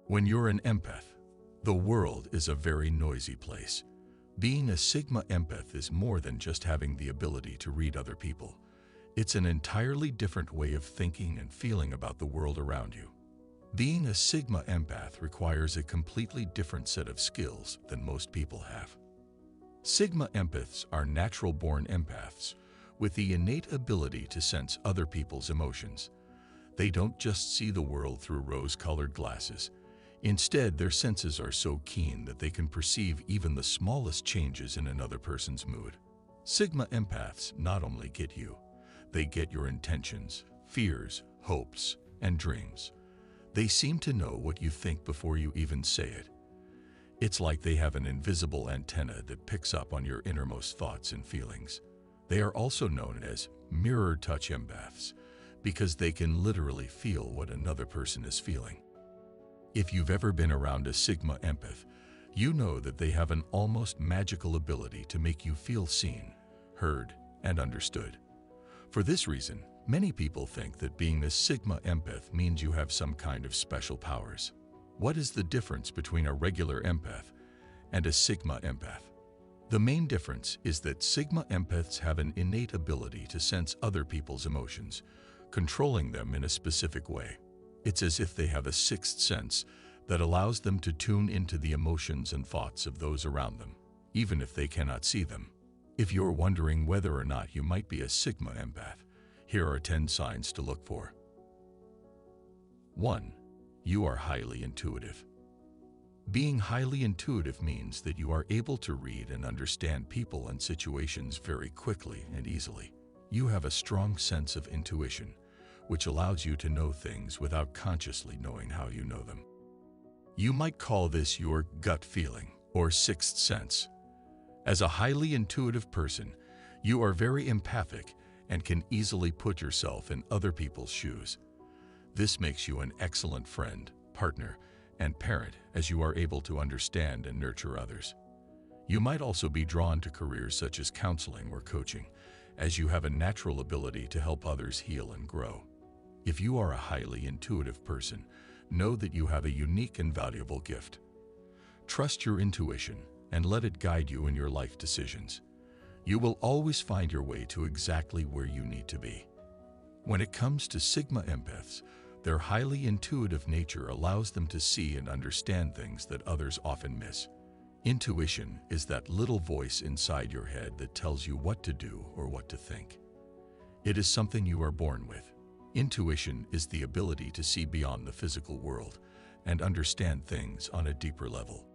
When you're an empath, the world is a very noisy place. Being a Sigma empath is more than just having the ability to read other people. It's an entirely different way of thinking and feeling about the world around you. Being a Sigma empath requires a completely different set of skills than most people have. Sigma empaths are natural-born empaths with the innate ability to sense other people's emotions. They don't just see the world through rose-colored glasses. Instead, their senses are so keen that they can perceive even the smallest changes in another person's mood. Sigma empaths not only get you, they get your intentions, fears, hopes, and dreams. They seem to know what you think before you even say it. It's like they have an invisible antenna that picks up on your innermost thoughts and feelings. They are also known as mirror touch empaths because they can literally feel what another person is feeling. If you've ever been around a Sigma empath, you know that they have an almost magical ability to make you feel seen, heard, and understood. For this reason, many people think that being a Sigma empath means you have some kind of special powers. What is the difference between a regular empath and a Sigma empath? The main difference is that Sigma empaths have an innate ability to sense other people's emotions, controlling them in a specific way. It's as if they have a sixth sense that allows them to tune into the emotions and thoughts of those around them, even if they cannot see them. If you're wondering whether or not you might be a Sigma empath, here are 10 signs to look for. 1. You are highly intuitive. Being highly intuitive means that you are able to read and understand people and situations very quickly and easily. You have a strong sense of intuition, which allows you to know things without consciously knowing how you know them. You might call this your gut feeling or sixth sense. As a highly intuitive person, you are very empathic and can easily put yourself in other people's shoes. This makes you an excellent friend, partner, and parent as you are able to understand and nurture others. You might also be drawn to careers such as counseling or coaching, as you have a natural ability to help others heal and grow. If you are a highly intuitive person, know that you have a unique and valuable gift. Trust your intuition and let it guide you in your life decisions. You will always find your way to exactly where you need to be. When it comes to Sigma empaths, their highly intuitive nature allows them to see and understand things that others often miss. Intuition is that little voice inside your head that tells you what to do or what to think. It is something you are born with. Intuition is the ability to see beyond the physical world and understand things on a deeper level.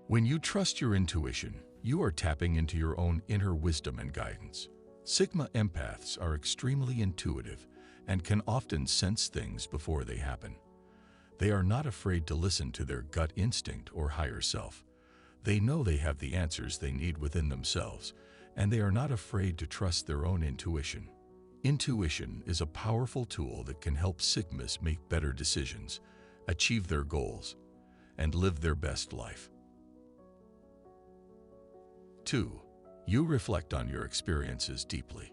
When you trust your intuition, you are tapping into your own inner wisdom and guidance. Sigma empaths are extremely intuitive and can often sense things before they happen. They are not afraid to listen to their gut instinct or higher self. They know they have the answers they need within themselves, and they are not afraid to trust their own intuition. Intuition is a powerful tool that can help Sigmas make better decisions, achieve their goals, and live their best life. 2. You reflect on your experiences deeply.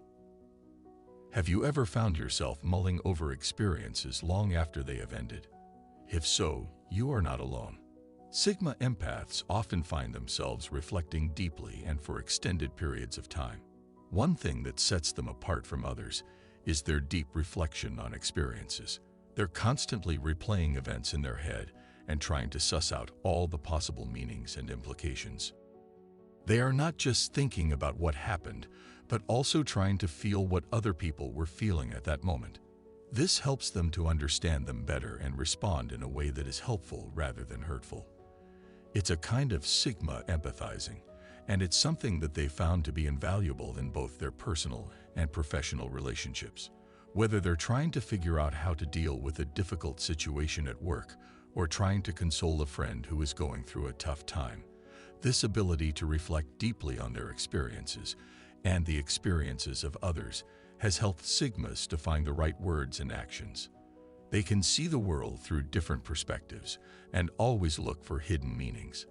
Have you ever found yourself mulling over experiences long after they have ended? If so, you are not alone. Sigma empaths often find themselves reflecting deeply and for extended periods of time. One thing that sets them apart from others is their deep reflection on experiences. They're constantly replaying events in their head and trying to suss out all the possible meanings and implications. They are not just thinking about what happened, but also trying to feel what other people were feeling at that moment. This helps them to understand them better and respond in a way that is helpful rather than hurtful. It's a kind of Sigma empathizing, and it's something that they found to be invaluable in both their personal and professional relationships. Whether they're trying to figure out how to deal with a difficult situation at work or trying to console a friend who is going through a tough time, this ability to reflect deeply on their experiences and the experiences of others has helped Sigmas to find the right words and actions. They can see the world through different perspectives and always look for hidden meanings.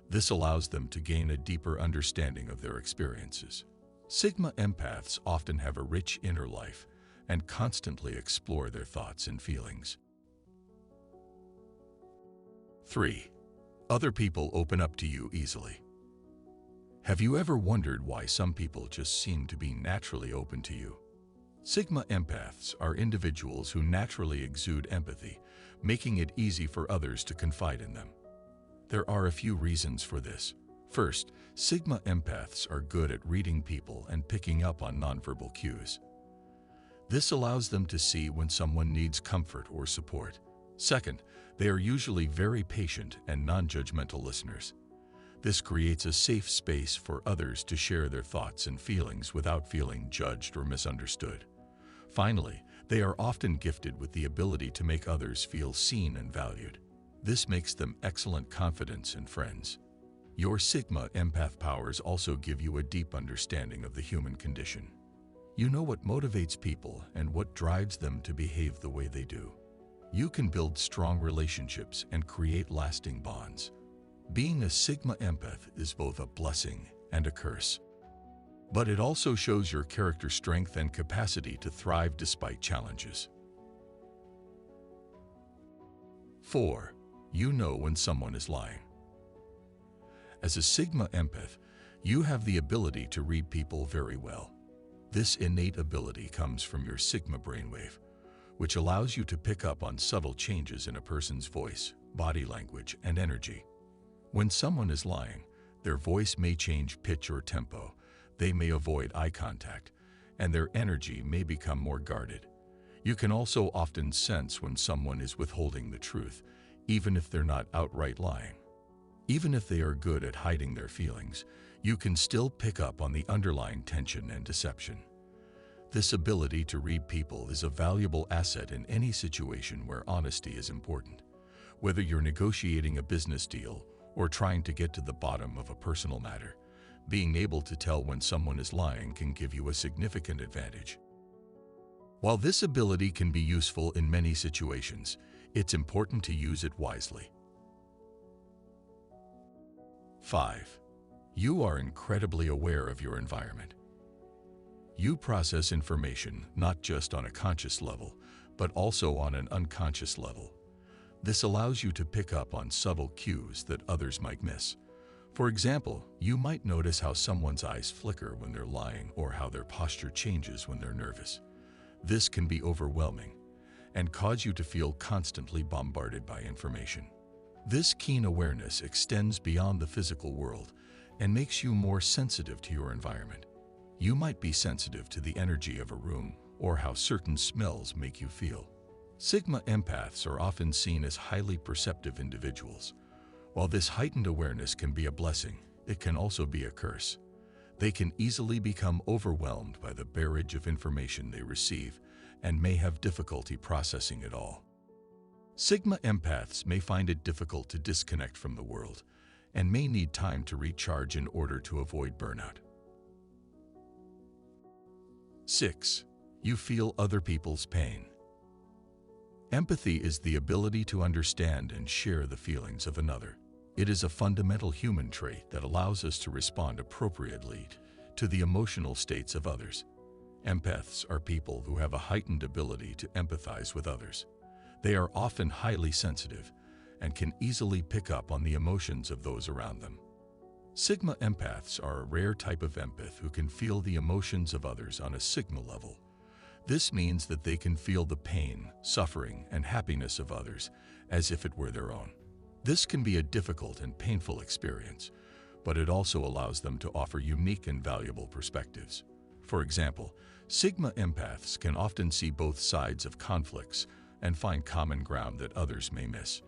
This allows them to gain a deeper understanding of their experiences. Sigma empaths often have a rich inner life and constantly explore their thoughts and feelings. 3. Other people open up to you easily. Have you ever wondered why some people just seem to be naturally open to you? Sigma empaths are individuals who naturally exude empathy, making it easy for others to confide in them. There are a few reasons for this. First, Sigma empaths are good at reading people and picking up on nonverbal cues. This allows them to see when someone needs comfort or support. Second, they are usually very patient and non-judgmental listeners. This creates a safe space for others to share their thoughts and feelings without feeling judged or misunderstood. Finally, they are often gifted with the ability to make others feel seen and valued. This makes them excellent confidants and friends. Your Sigma empath powers also give you a deep understanding of the human condition. You know what motivates people and what drives them to behave the way they do. You can build strong relationships and create lasting bonds. Being a Sigma empath is both a blessing and a curse. But it also shows your character strength and capacity to thrive despite challenges. 4. You know when someone is lying. As a Sigma empath, you have the ability to read people very well. This innate ability comes from your Sigma brainwave, which allows you to pick up on subtle changes in a person's voice, body language, and energy. When someone is lying, their voice may change pitch or tempo, they may avoid eye contact, and their energy may become more guarded. You can also often sense when someone is withholding the truth, even if they're not outright lying. Even if they are good at hiding their feelings, you can still pick up on the underlying tension and deception. This ability to read people is a valuable asset in any situation where honesty is important. Whether you're negotiating a business deal or trying to get to the bottom of a personal matter, being able to tell when someone is lying can give you a significant advantage. While this ability can be useful in many situations, it's important to use it wisely. 5. You are incredibly aware of your environment. You process information not just on a conscious level, but also on an unconscious level. This allows you to pick up on subtle cues that others might miss. For example, you might notice how someone's eyes flicker when they're lying or how their posture changes when they're nervous. This can be overwhelming and cause you to feel constantly bombarded by information. This keen awareness extends beyond the physical world and makes you more sensitive to your environment. You might be sensitive to the energy of a room or how certain smells make you feel. Sigma empaths are often seen as highly perceptive individuals. While this heightened awareness can be a blessing, it can also be a curse. They can easily become overwhelmed by the barrage of information they receive and may have difficulty processing it all. Sigma empaths may find it difficult to disconnect from the world and may need time to recharge in order to avoid burnout. 6. You feel other people's pain. Empathy is the ability to understand and share the feelings of another. It is a fundamental human trait that allows us to respond appropriately to the emotional states of others. Empaths are people who have a heightened ability to empathize with others. They are often highly sensitive and can easily pick up on the emotions of those around them. Sigma empaths are a rare type of empath who can feel the emotions of others on a Sigma level. This means that they can feel the pain, suffering, and happiness of others as if it were their own. This can be a difficult and painful experience, but it also allows them to offer unique and valuable perspectives. For example, Sigma empaths can often see both sides of conflicts and find common ground that others may miss.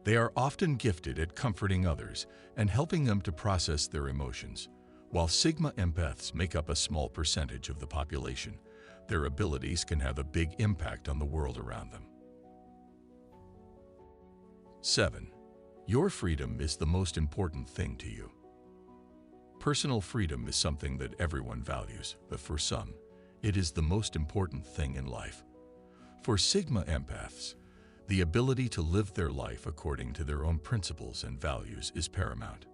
They are often gifted at comforting others and helping them to process their emotions. While Sigma empaths make up a small percentage of the population, their abilities can have a big impact on the world around them. 7. Your freedom is the most important thing to you. Personal freedom is something that everyone values, but for some, it is the most important thing in life. For Sigma empaths, the ability to live their life according to their own principles and values is paramount.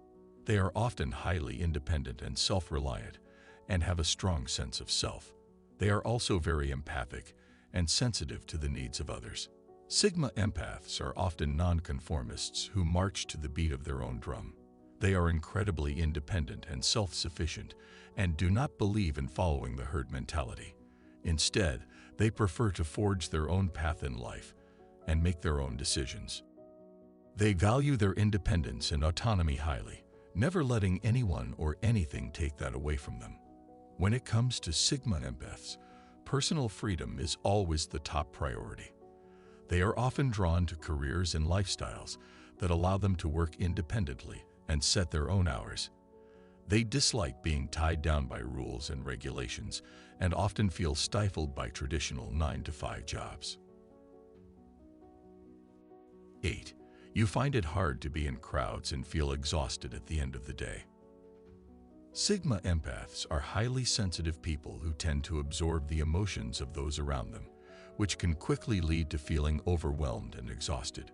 They are often highly independent and self-reliant and have a strong sense of self. They are also very empathic and sensitive to the needs of others. Sigma empaths are often nonconformists who march to the beat of their own drum. They are incredibly independent and self-sufficient and do not believe in following the herd mentality. Instead, they prefer to forge their own path in life and make their own decisions. They value their independence and autonomy highly, never letting anyone or anything take that away from them. When it comes to Sigma empaths, personal freedom is always the top priority. They are often drawn to careers and lifestyles that allow them to work independently and set their own hours. They dislike being tied down by rules and regulations and often feel stifled by traditional 9-to-5 jobs. 8. You find it hard to be in crowds and feel exhausted at the end of the day. Sigma empaths are highly sensitive people who tend to absorb the emotions of those around them, which can quickly lead to feeling overwhelmed and exhausted.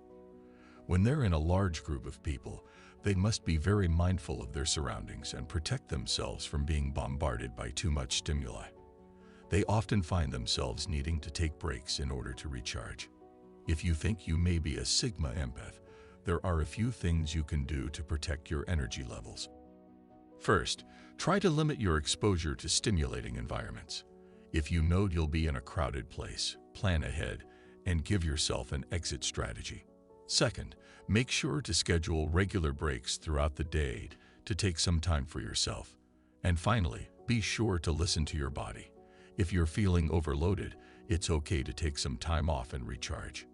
When they're in a large group of people, they must be very mindful of their surroundings and protect themselves from being bombarded by too much stimuli. They often find themselves needing to take breaks in order to recharge. If you think you may be a Sigma empath, there are a few things you can do to protect your energy levels. First, try to limit your exposure to stimulating environments. If you know you'll be in a crowded place, plan ahead and give yourself an exit strategy. Second, make sure to schedule regular breaks throughout the day to take some time for yourself. And finally, be sure to listen to your body. If you're feeling overloaded, it's okay to take some time off and recharge.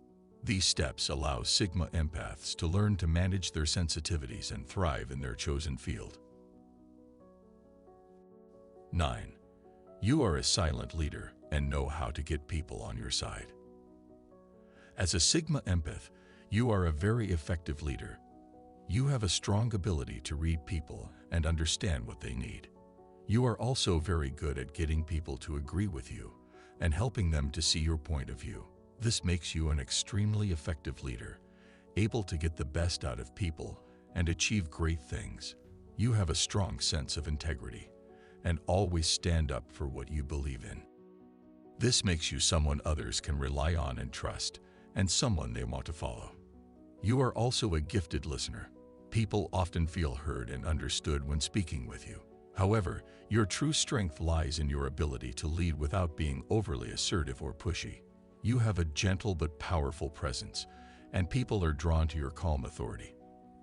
These steps allow Sigma empaths to learn to manage their sensitivities and thrive in their chosen field. 9. You are a silent leader and know how to get people on your side. As a Sigma empath, you are a very effective leader. You have a strong ability to read people and understand what they need. You are also very good at getting people to agree with you and helping them to see your point of view. This makes you an extremely effective leader, able to get the best out of people and achieve great things. You have a strong sense of integrity and always stand up for what you believe in. This makes you someone others can rely on and trust, and someone they want to follow. You are also a gifted listener. People often feel heard and understood when speaking with you. However, your true strength lies in your ability to lead without being overly assertive or pushy. You have a gentle but powerful presence, and people are drawn to your calm authority.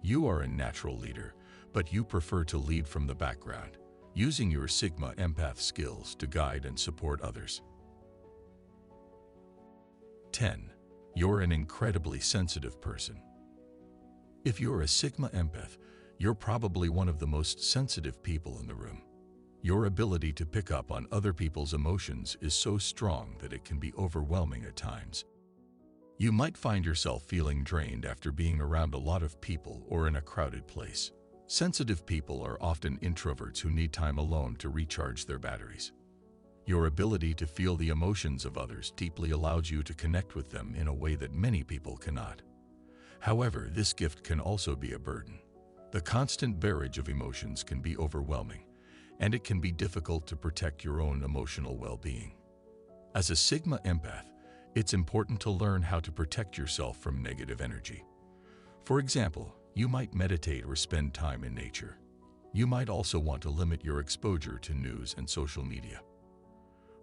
You are a natural leader, but you prefer to lead from the background, using your Sigma empath skills to guide and support others. 10. You're an incredibly sensitive person. If you're a Sigma empath, you're probably one of the most sensitive people in the room. Your ability to pick up on other people's emotions is so strong that it can be overwhelming at times. You might find yourself feeling drained after being around a lot of people or in a crowded place. Sensitive people are often introverts who need time alone to recharge their batteries. Your ability to feel the emotions of others deeply allows you to connect with them in a way that many people cannot. However, this gift can also be a burden. The constant barrage of emotions can be overwhelming, and it can be difficult to protect your own emotional well-being. As a Sigma empath, it's important to learn how to protect yourself from negative energy. For example, you might meditate or spend time in nature. You might also want to limit your exposure to news and social media.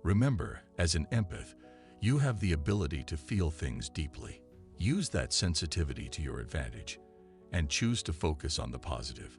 Remember, as an empath, you have the ability to feel things deeply. Use that sensitivity to your advantage and choose to focus on the positive.